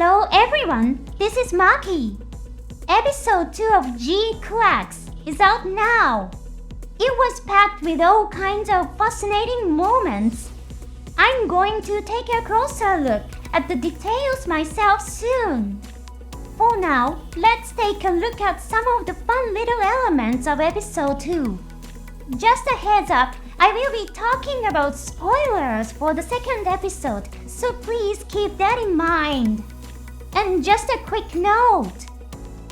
Hello everyone, this is Maki. Episode 2 of GQuuuuuuX is out now. It was packed with all kinds of fascinating moments. I'm going to take a closer look at the details myself soon. For now, let's take a look at some of the fun little elements of episode 2. Just a heads up, I will be talking about spoilers for the second episode, so please keep that in mind. And just a quick note,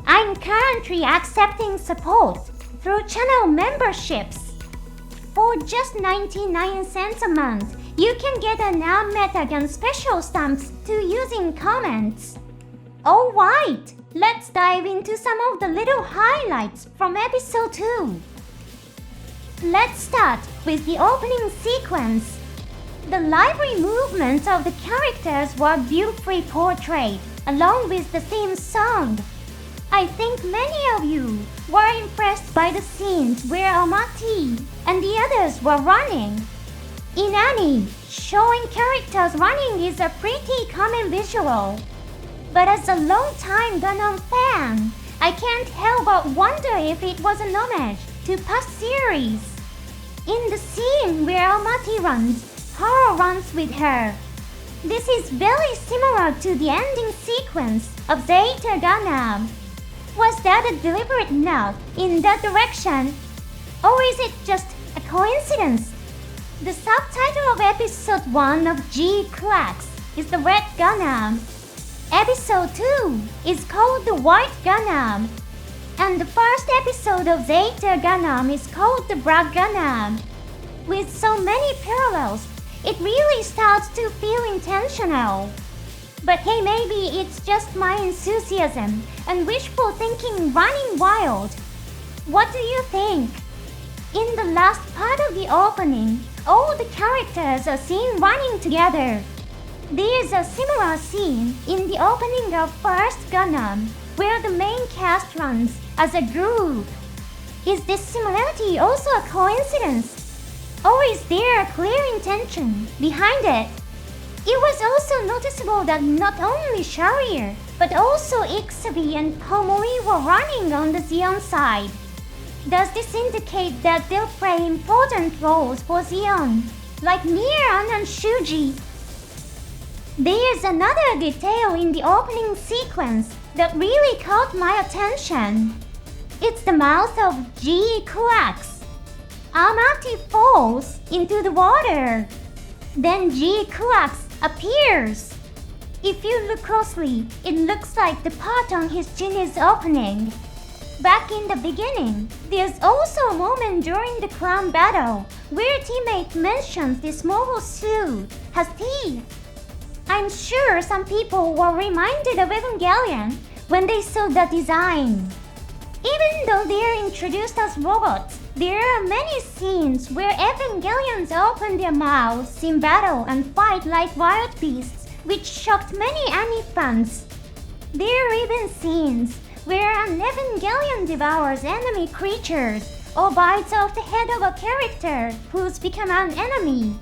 I'm currently accepting support through channel memberships. For just 99 cents a month, you can get an unmet and special stamps to use in comments. Alright, let's dive into some of the little highlights from episode 2. Let's start with the opening sequence. The lively movements of the characters were beautifully portrayed, along with the theme song. I think many of you were impressed by the scenes where Maki and the others were running. In anime, showing characters running is a pretty common visual. But as a long-time GUNDAM fan, I can't help but wonder if it was an homage to past series. In the scene where Maki runs, Haru runs with her. This is very similar to the ending sequence of Zeta Gundam. Was that a deliberate nod in that direction? Or is it just a coincidence? The subtitle of episode 1 of GQuuuuuuX is the Red Gundam. Episode 2 is called the White Gundam. And the first episode of Zeta Gundam is called the Black Gundam. With so many parallels, it really starts to feel intentional. But hey, maybe it's just my enthusiasm and wishful thinking running wild. What do you think? In the last part of the opening, all the characters are seen running together. There's a similar scene in the opening of First Gundam, where the main cast runs as a group. Is this similarity also a coincidence? Or is there a clear intention behind it? It was also noticeable that not only Sharir, but also Ixabi and Komori were running on the Zeon side. Does this indicate that they'll play important roles for Zeon, like Miran and Shuji? There's another detail in the opening sequence that really caught my attention. It's the mouth of GQuuuuuuX. Maki falls into the water. Then GQuuuuuuX appears. If you look closely, it looks like the part on his chin is opening. Back in the beginning, there's also a moment during the clown battle where a teammate mentions this mobile suit has teeth. I'm sure some people were reminded of Evangelion when they saw the design. Even though they're introduced as robots, there are many scenes where Evangelions open their mouths in battle and fight like wild beasts, which shocked many anime fans. There are even scenes where an Evangelion devours enemy creatures or bites off the head of a character who's become an enemy.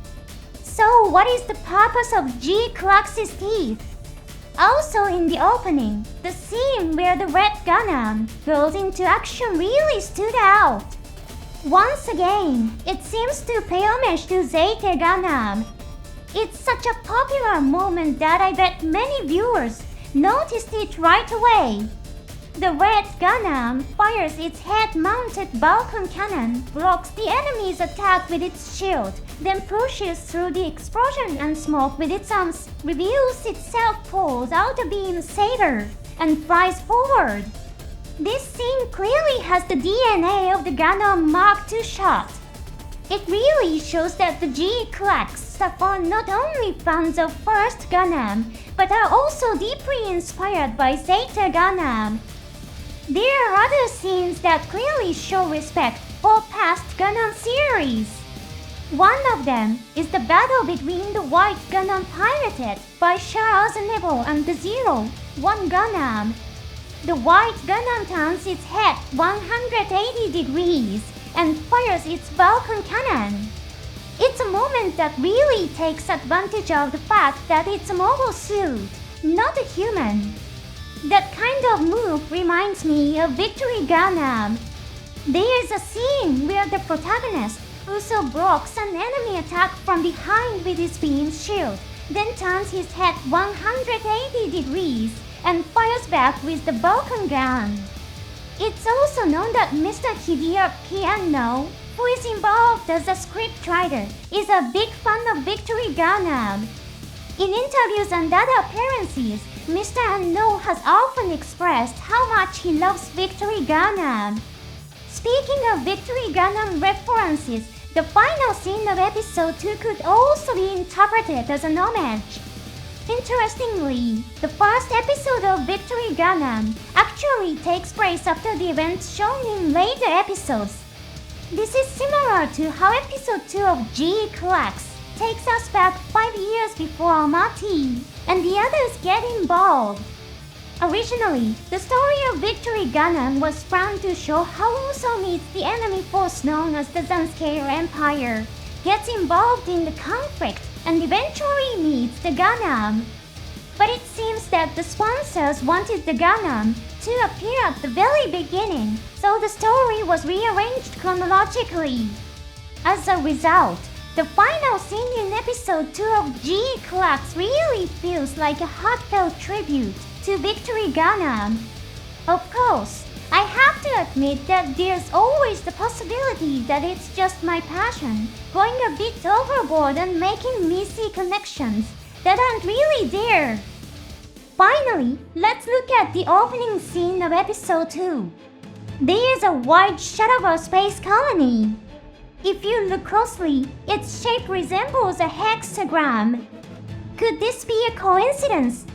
So what is the purpose of GQuuuuuuX's teeth? Also in the opening, the scene where the Red Gundam goes into action really stood out. Once again, it seems to pay homage to Zeta Gundam. It's such a popular moment that I bet many viewers noticed it right away. The Red Gundam fires its head-mounted Vulcan cannon, blocks the enemy's attack with its shield, then pushes through the explosion and smoke with its arms, reveals itself, pulls out a beam saber, and flies forward. This scene clearly has the DNA of the Gundam Mark II shot. It really shows that the GQuuuuuuuX are not only fans of First Gundam, but are also deeply inspired by Zeta Gundam. There are other scenes that clearly show respect for past Gundam series. One of them is the battle between the White Gundam piloted by Charles Neville and the Zero, One Gundam. The White Gundam turns its head 180 degrees and fires its Vulcan cannon. It's a moment that really takes advantage of the fact that it's a mobile suit, not a human. That kind of move reminds me of Victory Gundam. There is a scene where the protagonist also blocks an enemy attack from behind with his beam shield, then turns his head 180 degrees and fires back with the Vulcan gun. It's also known that Mr. Hideaki Anno, who is involved as a scriptwriter, is a big fan of Victory Gundam. In interviews and other appearances, Mr. Anno has often expressed how much he loves Victory Gundam. Speaking of Victory Gundam references, the final scene of episode 2 could also be interpreted as an homage. Interestingly, the first episode of Victory Gundam actually takes place after the events shown in later episodes. This is similar to how episode 2 of GQuuuuuuX takes us back 5 years before Maki and the others get involved. Originally, the story of Victory Gundam was planned to show how Uso meets the enemy force known as the Zanskeir Empire, gets involved in the conflict, and eventually meets the Gundam. But it seems that the sponsors wanted the Gundam to appear at the very beginning, so the story was rearranged chronologically. As a result, the final scene in episode 2 of GQuuuuuuX really feels like a heartfelt tribute to Victory Gundam. Of course, I have to admit that there's always the possibility that it's just my passion, going a bit overboard and making messy connections that aren't really there. Finally, let's look at the opening scene of episode 2. There's a wide shot of a space colony. If you look closely, its shape resembles a hexagram. Could this be a coincidence?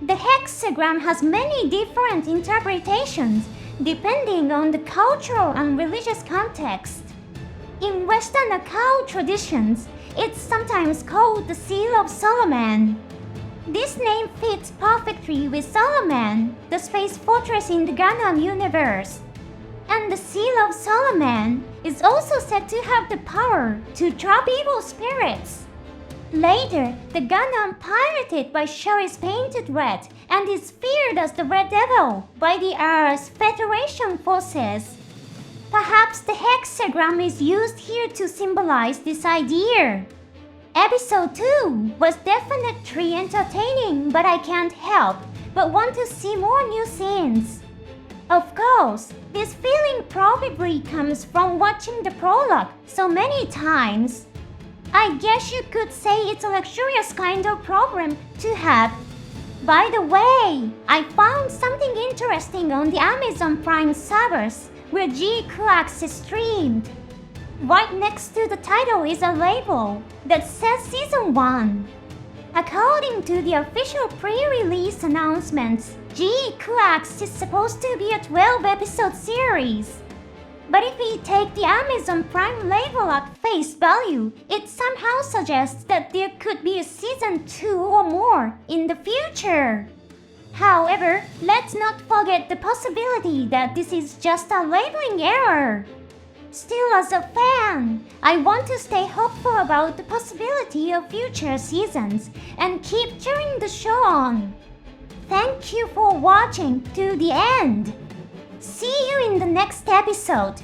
The hexagram has many different interpretations depending on the cultural and religious context. In Western occult traditions, it's sometimes called the Seal of Solomon. This name fits perfectly with Solomon, the space fortress in the Gundam universe. And the Seal of Solomon is also said to have the power to trap evil spirits. Later, the Gundam pirated by Shaw is painted red and is feared as the Red Devil by the Earth's Federation forces. Perhaps the hexagram is used here to symbolize this idea. Episode 2 was definitely entertaining, but I can't help but want to see more new scenes. Of course, this feeling probably comes from watching the prologue so many times. I guess you could say it's a luxurious kind of problem to have. By the way, I found something interesting on the Amazon Prime servers where GQuuuuuuX is streamed. Right next to the title is a label that says Season 1. According to the official pre-release announcements, GQuuuuuuX is supposed to be a 12-episode series. But if we take the Amazon Prime label at face value, it somehow suggests that there could be a Season 2 or more in the future. However, let's not forget the possibility that this is just a labeling error. Still, as a fan, I want to stay hopeful about the possibility of future seasons and keep cheering the show on. Thank you for watching to the end. See you in the next episode.